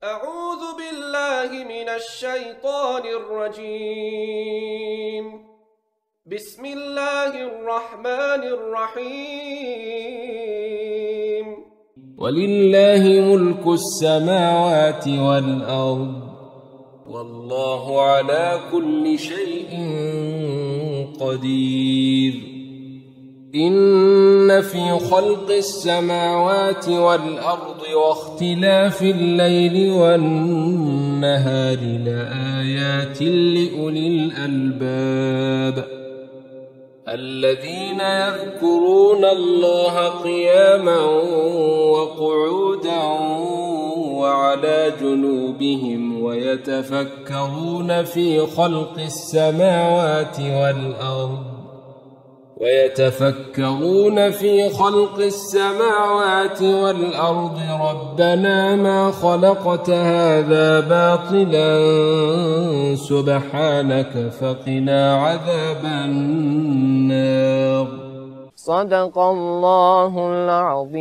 أعوذ بالله من الشيطان الرجيم. بسم الله الرحمن الرحيم. ولله ملك السماوات والأرض والله على كل شيء قدير. إن في خلق السماوات والأرض واختلاف الليل والنهار لآيات لأولي الألباب الذين يذكرون الله قياما وقعودا وعلى جنوبهم ويتفكرون في خلق السماوات والأرض ربنا ما خلقت هذا باطلا سبحانك فقنا عذاب النار. صدق الله العظيم.